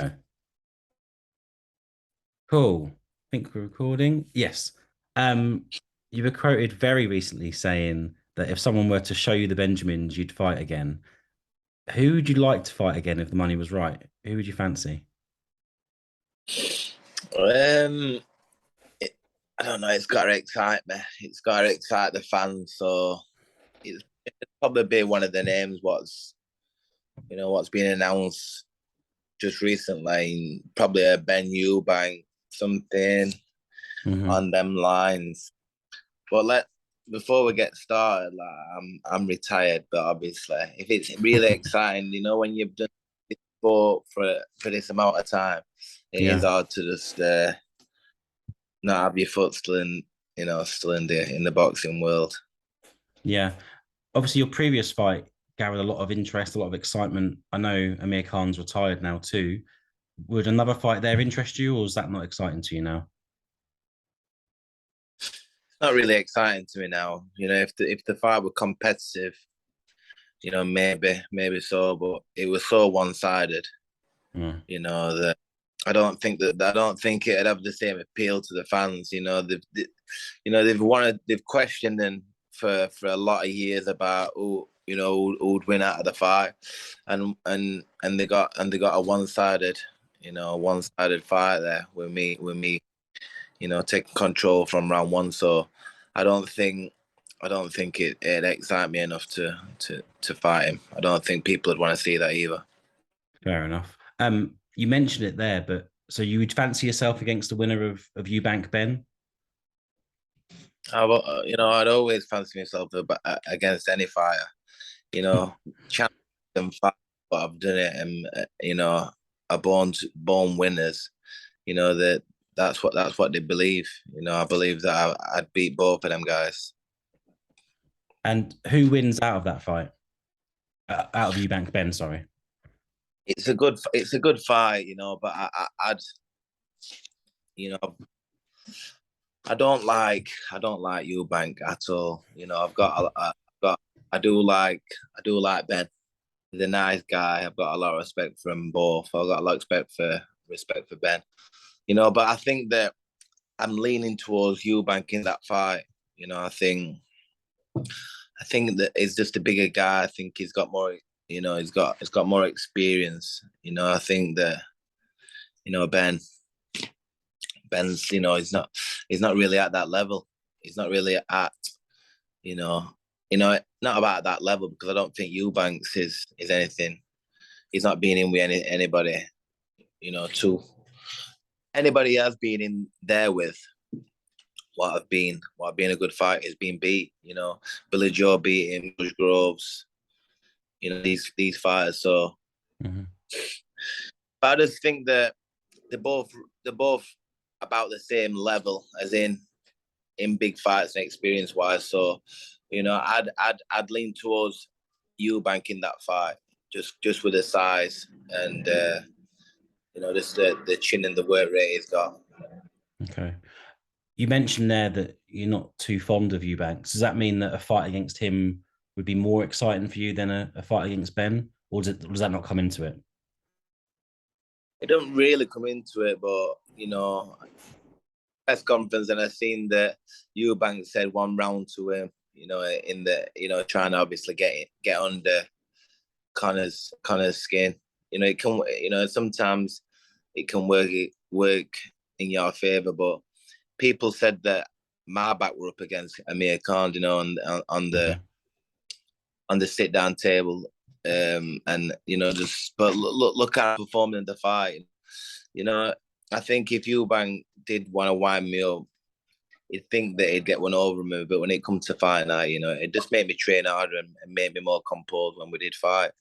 Okay. Cool. I think we're recording. Yes. Um, you were quoted very recently saying that if someone were to show you the Benjamins, you'd fight again. Who would you like to fight again if the money was right? Who would you fancy? Um, I don't know. It's got to excite me. It's got to excite the fans. So it's probably be one of the names. What's been announced just recently. Probably a Ben Eubank, something Hmm. on them lines. But let before we get started, like I'm retired, but obviously, if it's really exciting, when you've done this for this amount of time, it is Yeah. hard to just not have your foot still in the boxing world. Yeah. Obviously, your previous fight gathered a lot of interest, a lot of excitement. I know Amir Khan's retired now too. Would another fight there interest you, or is that not exciting to you now? Not really exciting to me now. If the fight were competitive, maybe so, but it was so one sided. Mm. That I don't think it'd have the same appeal to the fans. They've questioned them for a lot of years about who'd win out of the fight, and they got a one sided fight there with me taking control from round one. So I don't think I don't think it'd excite me enough to fight him. I don't think people would want to see that either. Fair enough. You mentioned it there, but so you would fancy yourself against the winner of Eubank Ben? I'd always fancy myself against any fighter. Champions and fight, but I've done it, and are born winners. That's what they believe. I believe that I'd beat both of them guys. And who wins out of that fight? Out of Eubank Ben, sorry. It's a good fight, but I'd you know I don't like Eubank at all. I do like Ben. He's a nice guy. I've got a lot of respect for them both. I've got a lot of respect for Ben. But I think that I'm leaning towards Eubank in that fight. I think that he's just a bigger guy. I think he's got more. He's got more experience. I think that Ben's. He's not really at that level. He's not really at you know not about that level because I don't think Eubanks is anything. He's not being in with anybody. Too anybody else being in there with what I've been a good fight is being beat. Billy Joe beat him, Bush Groves. These fighters. So, Mhm. but I just think that they're both about the same level as in big fights and experience wise. So, I'd lean towards Eubank in that fight, just with the size and just the chin and the weight rate he's got. Okay. You mentioned there that you're not too fond of Eubanks. Does that mean that a fight against him would be more exciting for you than a fight against Ben, or does that not come into it? It don't really come into it, but press conference, and I seen that Eubank said one round to him. In the trying to obviously get under Connor's skin. It can. Sometimes it can work in your favor, but people said that my back were up against Amir Khan. Mhm. On the sit down table, and just but look at performing in the fight. You know, I think if Eubank did want to wind me up, you'd think that he'd get one over me. But when it comes to fight night, it just made me train harder and made me more composed when we did fight.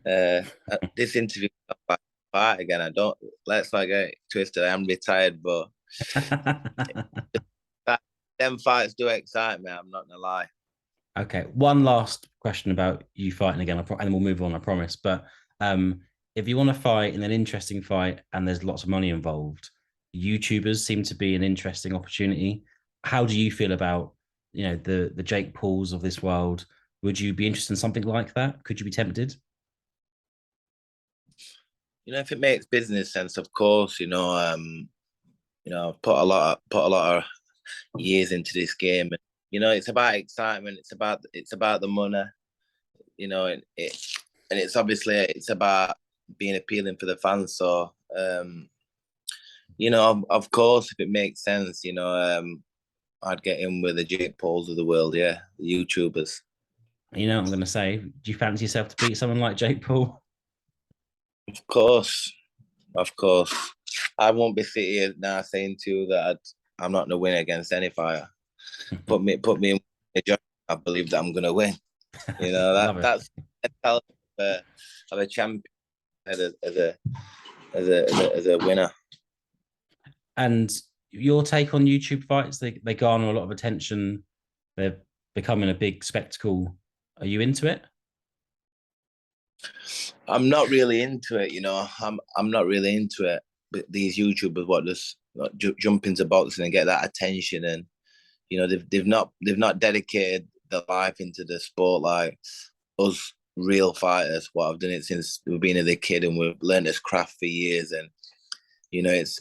This interview about fight again. I don't let's not get twisted. I'm retired, but that, them fights do excite me. I'm not gonna lie. Okay, one last question about you fighting again, and then we'll move on, I promise. But um, if you want to fight in an interesting fight and there's lots of money involved, YouTubers seem to be an interesting opportunity. How do you feel about, the Jake Pauls of this world? Would you be interested in something like that? Could you be tempted? if it makes business sense, of course. I've put a lot of years into this game, and it's about excitement. It's about the money. And it's obviously it's about being appealing for the fans. So, of course, if it makes sense, I'd get in with the Jake Pauls of the world. Yeah, the YouTubers. You know what I'm going to say? Do you fancy yourself to beat someone like Jake Paul? Of course, of course. I won't be sitting here now saying to you that I'm not going to win against any fighter. Put me in a job. I believe that I'm going to win. Love it. That's the mentality of a champion as a winner. And your take on YouTube fights? They garner a lot of attention. They're becoming a big spectacle. Are you into it? I'm not really into it. I'm not really into it. But these YouTubers, what just jump into boxing and get that attention, and they've not dedicated their life into the sport like us real fighters. What I've done it since we've been a kid, and we've learned this craft for years, and it's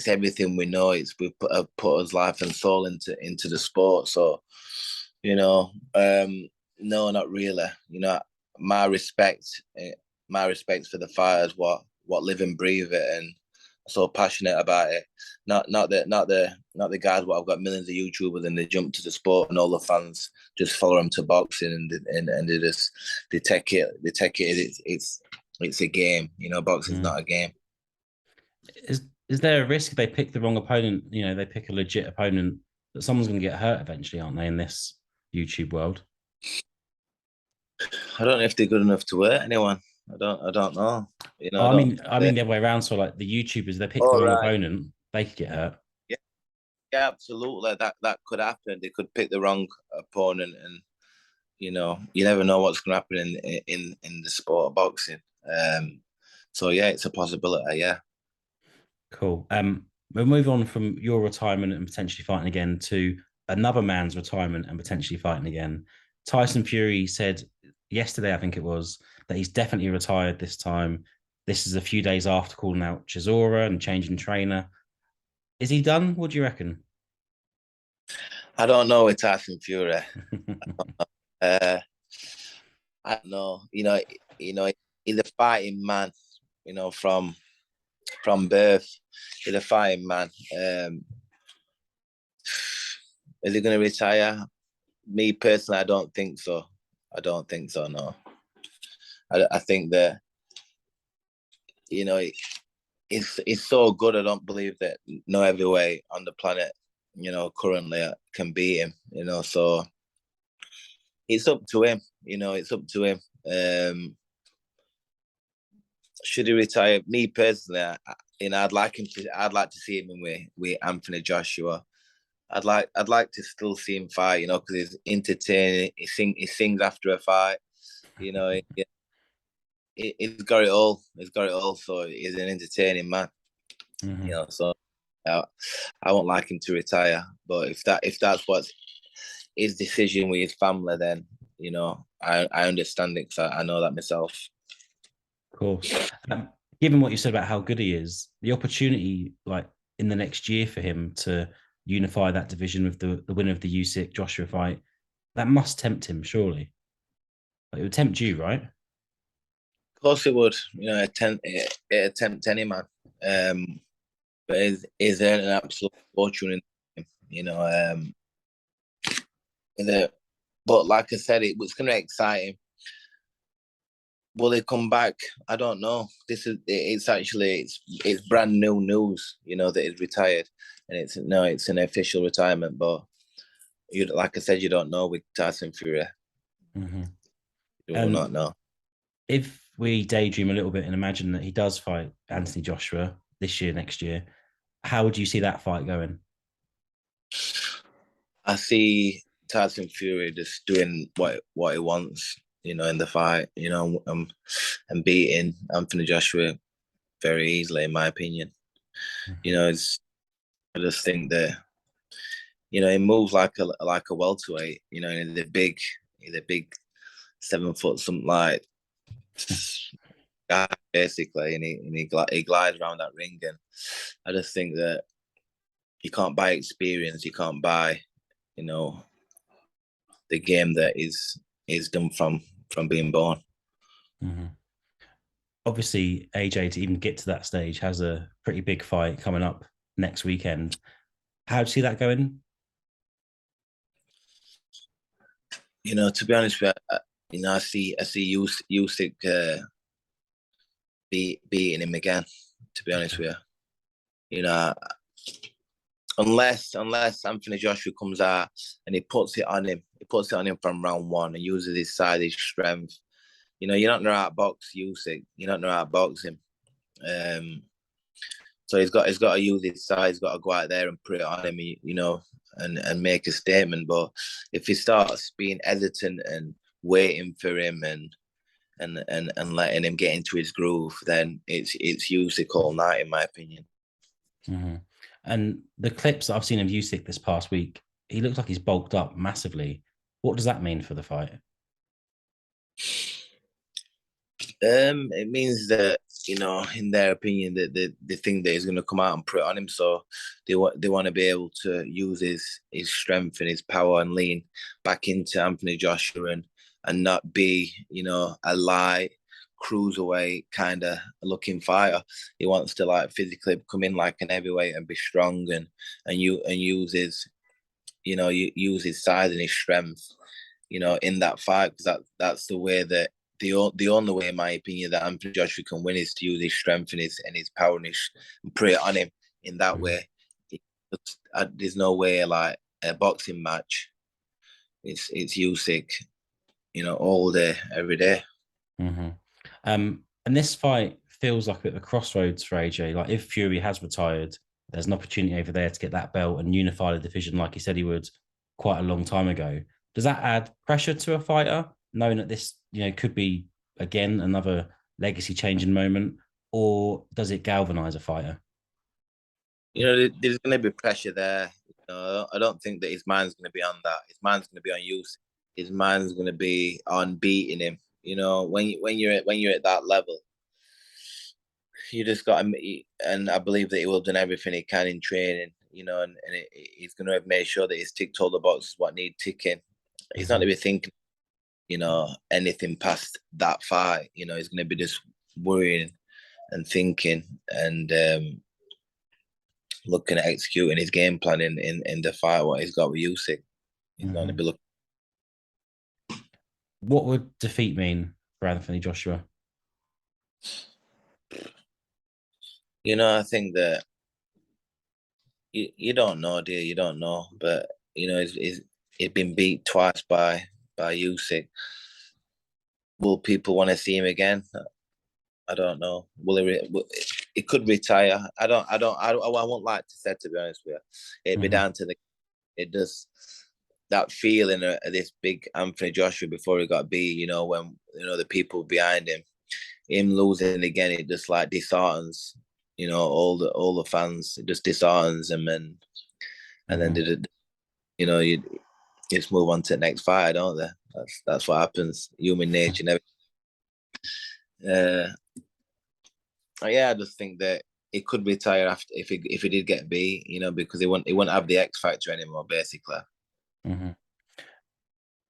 everything we know. We've put us life and soul into the sport. So, no, not really. My respect, my respect for the fighters, what live and breathe it, and so passionate about it. Not the guys. What I've got millions of YouTubers and they jump to the sport, and all the fans just follow them to boxing, and they take it. It's a game. Boxing's Mm. not a game. Is there a risk if they pick the wrong opponent? They pick a legit opponent that someone's going to get hurt eventually, aren't they? In this YouTube world. I don't know if they're good enough to hurt anyone. I don't know. Oh, I don't think I mean the other way around. So like the YouTubers, they pick the all wrong right. opponent, they could get hurt. Yeah, yeah, absolutely. That could happen. They could pick the wrong opponent, and you never know what's going to happen in the sport of boxing. So yeah, it's a possibility. Yeah. Cool. We'll move on from your retirement and potentially fighting again to another man's retirement and potentially fighting again. Tyson Fury said yesterday, I think it was, that he's definitely retired this time. This is a few days after calling out Chisora and changing trainer. Is he done? What do you reckon? I don't know with Tyson Fury. Uh, I don't know. He's a fighting man. From birth, he's a fighting man. Is he going to retire? Me personally, I don't think so. I don't think so. No. I think that it's so good. I don't believe that no heavyweight on the planet, currently can beat him. So it's up to him. It's up to him. Should he retire? Me personally, I'd like him to. I'd like to see him with Anthony Joshua. I'd like to still see him fight. Because he's entertaining. He sings after a fight. He's got it all. He's got it all. So he's an entertaining man. Mm-hmm. So I won't like him to retire. But if that's what his decision with his family, then I understand it because I know that myself. Of course. Given what you said about how good he is, the opportunity, like in the next year for him to unify that division with the winner of the Usyk Joshua fight, that must tempt him, surely. Like, it would tempt you, right? Of course it would. It tempt any man. But is there an absolute fortune in him? But like I said, it was going to excite him. Will he come back? I don't know. It's brand new news, that he's retired, and it's an official retirement. But like I said, you don't know with Tyson Fury. Mm-hmm. You will not know. If we daydream a little bit and imagine that he does fight Anthony Joshua this year, next year, how would you see that fight going? I see Tyson Fury just doing what he wants, in the fight, and beating Anthony Joshua very easily, in my opinion. I just think that he moves like a welterweight. He's a big 7 foot something like guy basically, and he glides around that ring, and I just think that you can't buy experience, you can't buy, you know, the game that is done from being born. Mm-hmm. Obviously, AJ to even get to that stage has a pretty big fight coming up next weekend. How do you see that going? To be honest with you, I see Usyk beating him again. To be honest with you, unless Anthony Joshua comes out and he puts it on him from round one and uses his size, his strength. You're not gonna outbox Usyk. You're not gonna outbox him. Um, so he's got to use his size. He's got to go out there and put it on him. And make a statement. But if he starts being hesitant and waiting for him and letting him get into his groove, then it's Usyk all night, in my opinion. Mm-hmm. And the clips that I've seen of Usyk this past week, he looks like he's bulked up massively. What does that mean for the fight? It means that in their opinion, that they think that he's going to come out and put it on him. So they want to be able to use his strength and his power and lean back into Anthony Joshua and not be a light cruiserweight kind of looking fighter. He wants to like physically come in like an heavyweight and be strong and use use his size and his strength, in that fight, because that's the way that the only way, in my opinion, that Anthony Joshua can win is to use his strength and his power and put it on him in that way. There's no way like a boxing match. It's Usyk, all day, every day. Mm-hmm. And this fight feels like a bit of a crossroads for AJ. Like if Fury has retired, there's an opportunity over there to get that belt and unify the division, like he said he would quite a long time ago. Does that add pressure to a fighter, knowing that this, could be again another legacy changing moment, or does it galvanize a fighter? There's going to be pressure there. I don't think that his mind's going to be on that. His mind's going to be on Usyk. His mind's going to be on beating him. When you're at that level, you just got to, and I believe that he will have done everything he can in training, he's going to have made sure that he's ticked all the boxes what need ticking. He's not Mm-hmm. going to be thinking, anything past that fight. He's going to be just worrying and thinking and looking at executing his game plan in the fight, what he's got with Usyk. He's going to Mm-hmm. be looking. What would defeat mean for Anthony Joshua? I think that you don't know, dear. You don't know, but he's been beat twice by Usyk. Will people want to see him again? I don't know. It could retire. I won't like to say, to be honest with you. It'd be Mm-hmm. down to it does that feeling of this big Anthony Joshua before he got beat. When the people behind him losing again, it just like disheartens. All the fans. It just disheartens them, and then Mm-hmm. you just move on to the next fight, don't they? That's what happens. Human nature. Never. Uh, yeah, I just think that it could retire after if he did get beat, because he wouldn't have the X factor anymore, basically. Mm-hmm.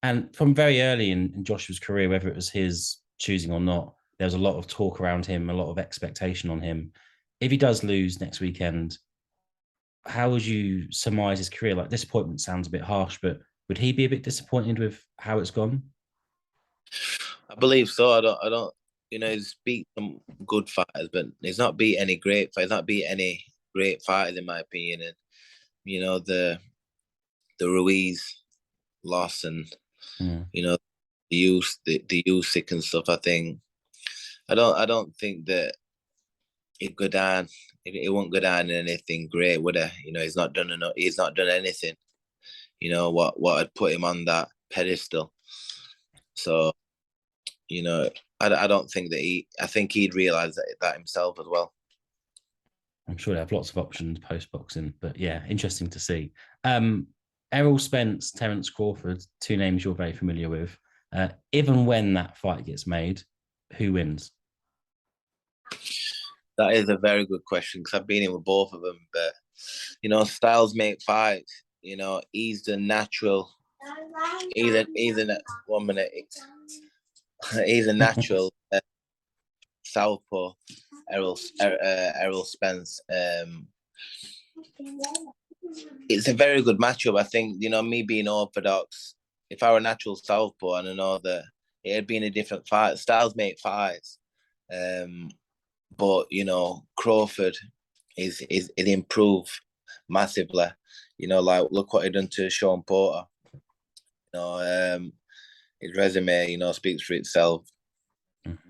And from very early in Joshua's career, whether it was his choosing or not, there was a lot of talk around him, a lot of expectation on him. If he does lose next weekend, how would you surmise his career? Like disappointment sounds a bit harsh, but would he be a bit disappointed with how it's gone? I believe so. I don't. He's beat some good fighters, but he's not beat any great fighters. He's not beat any great fighters, in my opinion. And the Ruiz loss and Mm. the Usyk and stuff. I don't think that it go down. It won't go down in anything great, would it? He's not done enough. He's not done anything. What had put him on that pedestal. So you know, I don't think that I think he'd realise that himself as well. I'm sure they have lots of options post boxing, but yeah, interesting to see. Um, Errol Spence, Terence Crawford, two names you're very familiar with. Even when that fight gets made, who wins? That is a very good question because I've been in with both of them. But styles make fights. He's the natural. He's a 1 minute. He's a natural southpaw. Errol Spence. It's a very good matchup. I think me being orthodox. If I were a natural southpaw, and I know that it had been a different fight. Styles make fights. But Crawford is improved massively. Like look what he done to Sean Porter. His resume, speaks for itself.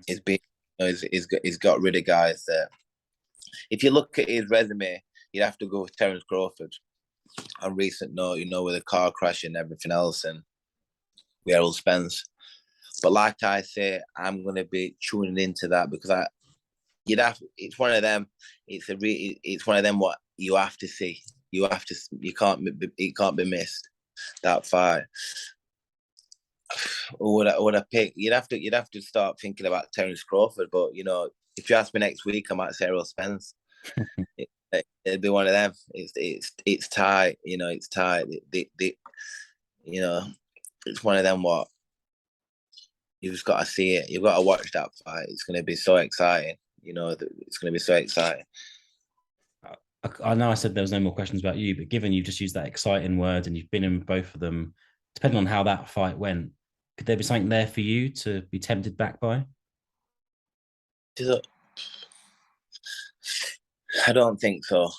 He's been, he's got rid of guys that. If you look at his resume, you'd have to go with Terence Crawford. On recent note, with a car crash and everything else, and with Errol Spence. But like I say, I'm gonna be tuning into that because it's one of them. It's one of them what you have to see. It can't be missed. That fight. Would I pick? You'd have to start thinking about Terence Crawford. But if you ask me next week, I might say Errol Spence. It'd be one of them. It's tight. It's tight. It's one of them. What you've just got to see it. You've got to watch that fight. It's going to be so exciting. It's going to be so exciting. I know I said there was no more questions about you, but given you've just used that exciting word and you've been in both of them, depending on how that fight went, could there be something there for you to be tempted back by? I don't think so.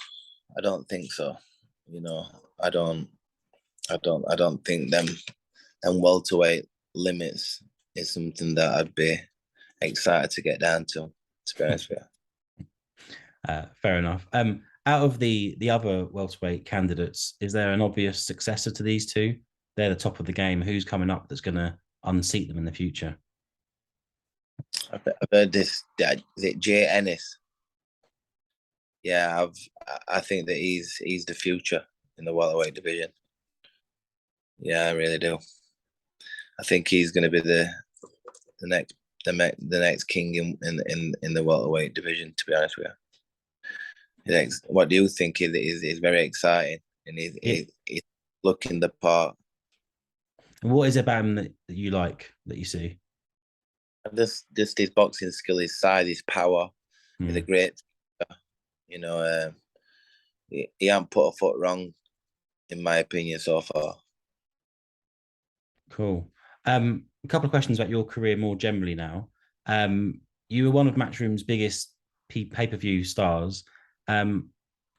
I don't think so. I don't think them welterweight limits is something that I'd be excited to get down to be honest with you. Fair enough. Out of the other welterweight candidates, is there an obvious successor to these two? They're the top of the game. Who's coming up that's going to unseat them in the future? I've heard this. Is it Jay Ennis? Yeah, I think that he's the future in the welterweight division. Yeah, I really do. I think he's going to be the next king in the welterweight division. To be honest with you, what do you think is very exciting and he's looking the part. And what is it about him that you like that you see? Just his boxing skill, his size, his power. He's a great. He hasn't put a foot wrong, in my opinion, so far. Cool. A couple of questions about your career more generally now. You were one of Matchroom's biggest pay-per-view stars. Is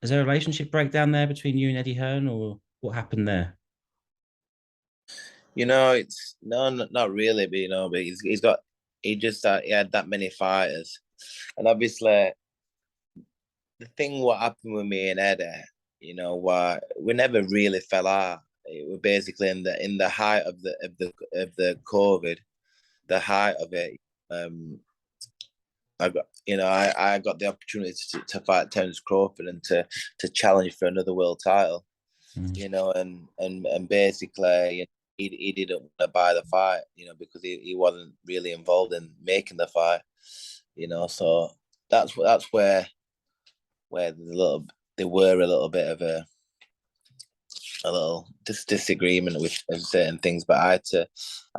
there a relationship breakdown there between you and Eddie Hearn, or what happened there? It's not really, but he had that many fighters, and obviously the thing what happened with me and Eddie, why we never really fell out. It was basically in the height of the COVID, the height of it. I got the opportunity to fight Terence Crawford and to challenge for another world title. And basically he didn't want to buy the fight, because he wasn't really involved in making the fight, so that's where there were a little bit of a little disagreement with certain things, but I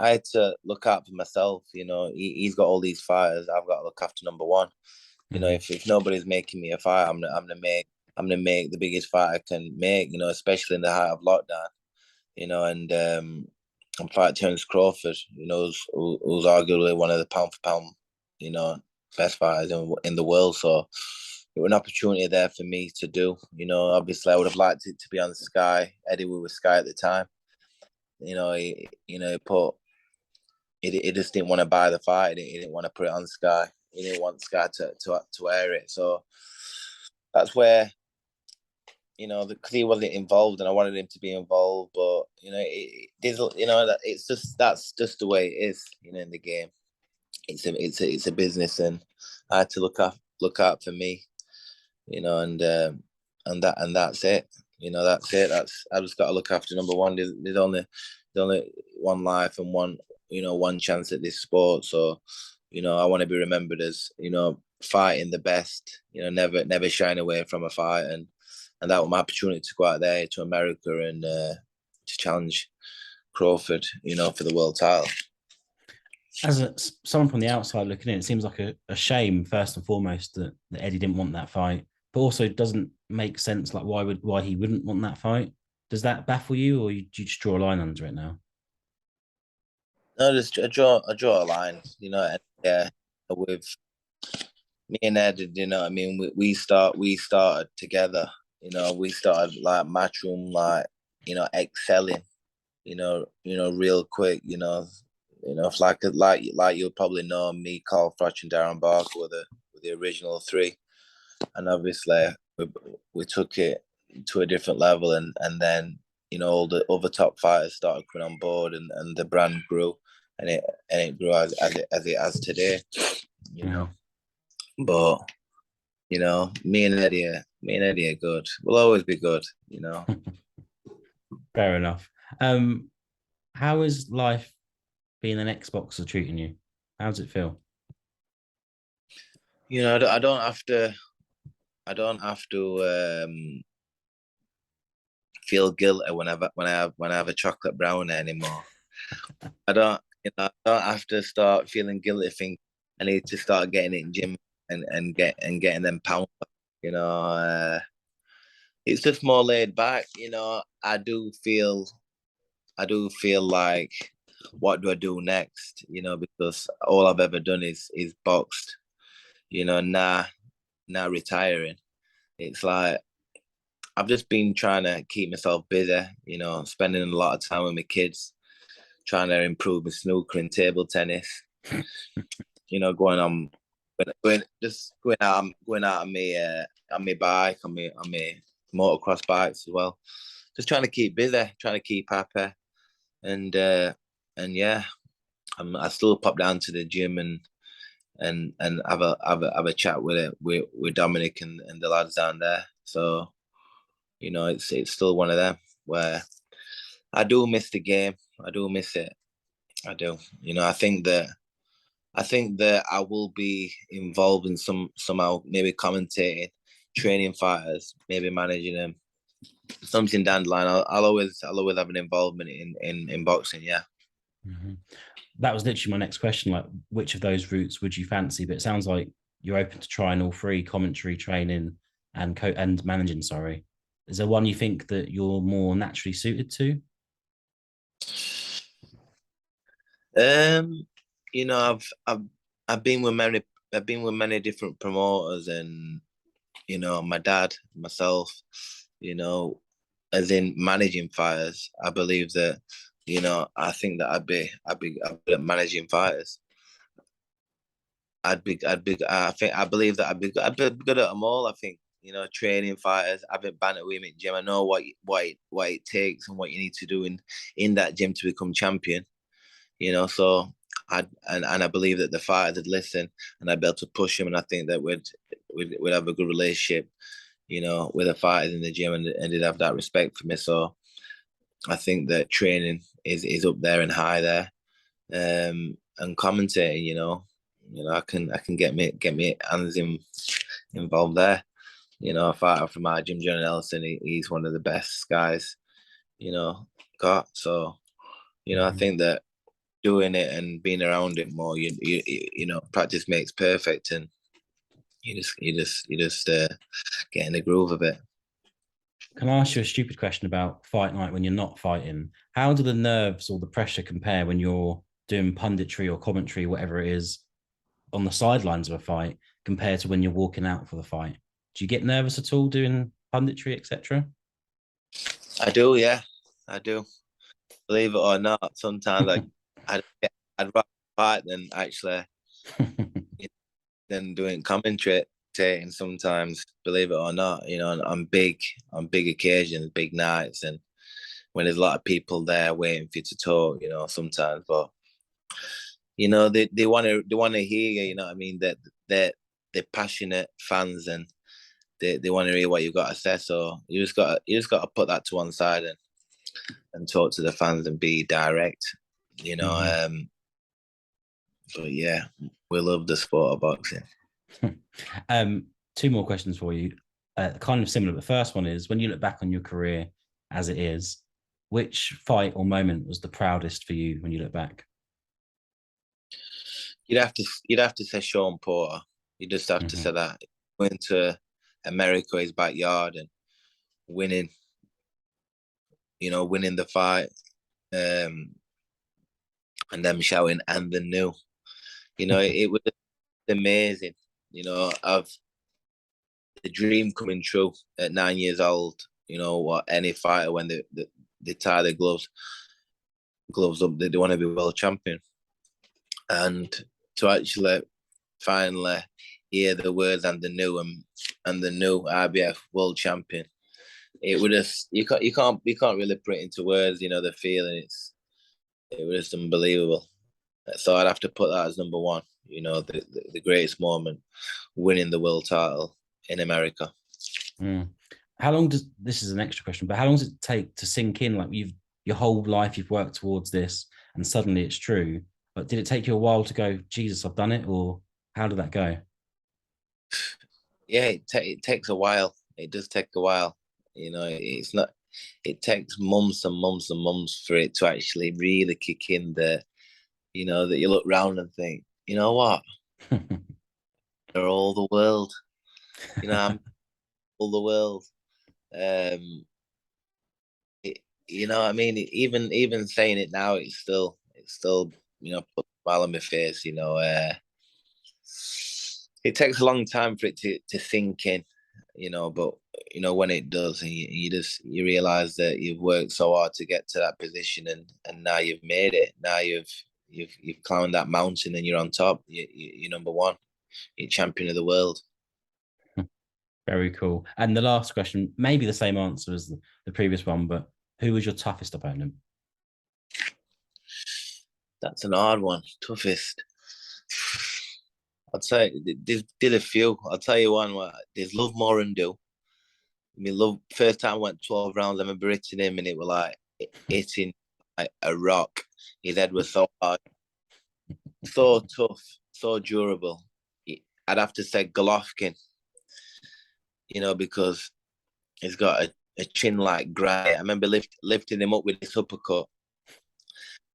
had to look out for myself. He's got all these fighters. I've got to look after number one. If nobody's making me a fight, I'm gonna make the biggest fight I can make. Especially in the height of lockdown. And I'm fighting Terence Crawford. Who's arguably one of the pound for pound, best fighters in the world. So it was an opportunity there for me to do. Obviously I would have liked it to be on Sky. Eddie was with Sky at the time. He just didn't want to buy the fight. He didn't want to put it on Sky. He didn't want Sky to air it. So that's where, because he wasn't involved and I wanted him to be involved. But, that's just the way it is, in the game. It's a business, and I had to look out for me, and that's it. That's it. I just got to look after number one. There's only one life and one chance at this sport. So I want to be remembered as, fighting the best, never shying away from a fight. And that was my opportunity to go out there to America and to challenge Crawford, for the world title. As someone from the outside looking in, it seems like a shame, first and foremost, that Eddie didn't want that fight, but also doesn't make sense. Like, why he wouldn't want that fight? Does that baffle you, or do you just draw a line under it now? No, just I draw a line, and yeah, with me and Ed, I mean, we started together, we started like matchroom, like, excelling, real quick, it's like you'll probably know me, Carl Froch and Darren Barker were the original three, and obviously we took it to a different level, and then all the other top fighters started coming on board, and the brand grew, and it grew as it has today, you know. Mhm. But me and Eddie are good. We'll always be good. Fair enough. Um, how is life being an Xboxer treating you? How does it feel? I don't have to. I don't have to feel guilty when I have a chocolate brownie anymore. I don't. I don't have to start feeling guilty. Think I need to start getting it in gym and getting them pounds. You know, it's just more laid back. I do feel like, what do I do next? Because all I've ever done is boxed. Now retiring. It's like I've just been trying to keep myself busy. Spending a lot of time with my kids, trying to improve my snooker and table tennis. Going on, just going out on my bike, on my motocross bikes as well. Just trying to keep busy, trying to keep happy, and yeah, I still pop down to the gym and have a chat with it with Dominic and the lads down there. So it's still one of them where I do miss the game. I do miss it. I do. I think that I will be involved in somehow, maybe commentating, training fighters, maybe managing them. Something down the line. I'll always have an involvement in boxing. Yeah. Mhm. That was literally my next question. Like, which of those routes would you fancy? But it sounds like you're open to trying all three: commentary, training, and managing. Sorry, is there one you think that you're more naturally suited to? Um, I've been with many different promoters, and my dad, myself, you know, as in managing fighters. I believe that, I think that I'd be at managing fighters. I believe that I'd be good at them all. I think, training fighters. I've been bantered with him in gym. I know what it takes and what you need to do in that gym to become champion. So and I believe that the fighters would listen, and I'd be able to push him, and I think that we'd have a good relationship, with the fighters in the gym, and they'd have that respect for me. So I think that training is up there and high there, and commentating, I can get me hands involved there. A fighter from our gym, John Ellison, he's one of the best guys, you know, got. So I Mhm. think that doing it and being around it more, practice makes perfect, and you just get in the groove of it. Can I ask you a stupid question about fight night when you're not fighting? How do the nerves or the pressure compare when you're doing punditry or commentary, whatever it is, on the sidelines of a fight compared to when you're walking out for the fight? Do you get nervous at all doing punditry, etc.? I do, yeah, I do. Believe it or not, sometimes I'd rather fight than actually than doing commentary. And sometimes, believe it or not, on big occasions, big nights, and when there's a lot of people there waiting for you to talk, sometimes. But they want to hear you. You know what I mean? That they're passionate fans, and they want to hear what you've got to say. So you just got to put that to one side and talk to the fans and be direct. You know, Mhm. But yeah, we love the sport of boxing. Two more questions for you, kind of similar. The first one is, when you look back on your career as it is, which fight or moment was the proudest for you when you look back? You'd have to say Sean Porter. You just have to say that. Going to America, his backyard, and winning. Winning the fight, and them shouting "and the new." It was amazing. Of the dream coming true at 9 years old. What any fighter, when they tie their gloves up, they want to be world champion, and to actually finally hear the words "and the new" and the new IBF world champion. It would just you can't really put it into words. The feeling, it was just unbelievable. So I'd have to put that as number one. The greatest moment, winning the world title in America. How long does, this is an extra question, but how long does it take to sink in? Like, your whole life you've worked towards this, and suddenly it's true. But did it take you a while to go, Jesus, I've done it, or how did that go? Yeah, it takes a while. It does take a while. It's not. It takes months and months and months for it to actually really kick in. That you look round and think, you know what? They're all the world. I'm all the world. What I mean? Even saying it now, it's still put a smile on my face. It takes a long time for it to sink in. But when it does, and you realize that you've worked so hard to get to that position, and now you've made it. Now you've climbed that mountain and you're on top. You're number one. You're champion of the world. Very cool. And the last question, maybe the same answer as the previous one, but who was your toughest opponent? That's an hard one. Toughest. I'd say did a few. I'll tell you one. There's Love More and Do. I mean, Love, first time I went 12 rounds, I remember hitting him, and it was like hitting like a rock. His head was so hard, so tough, so durable. I'd have to say Golovkin, because he's got a chin like granite. I remember lifting him up with this uppercut,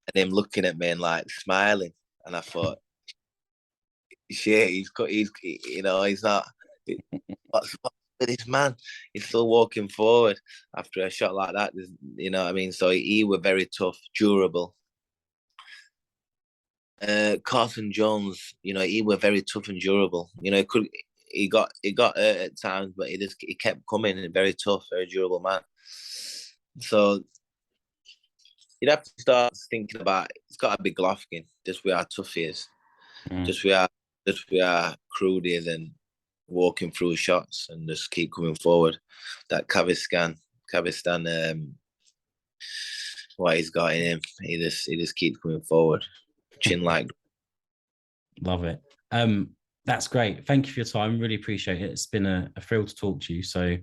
and him looking at me and like smiling, and I thought, shit, he's not. What's with this man? He's still walking forward after a shot like that. What I mean? So he were very tough, durable. Carson Jones, he were very tough and durable. He got hurt at times, but he kept coming, and very tough, very durable man. So you'd have to start thinking about, it's got to be Golovkin. Just we are tough he is. Just we are crude is, and walking through shots and just keep coming forward. That Kavistan, what he's got in him, he just keeps coming forward, chin like. Love it. That's great. Thank you for your time. Really appreciate it. It's been a thrill to talk to you. So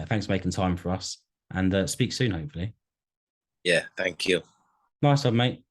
thanks for making time for us, and speak soon, hopefully. Yeah, thank you. Nice one, mate.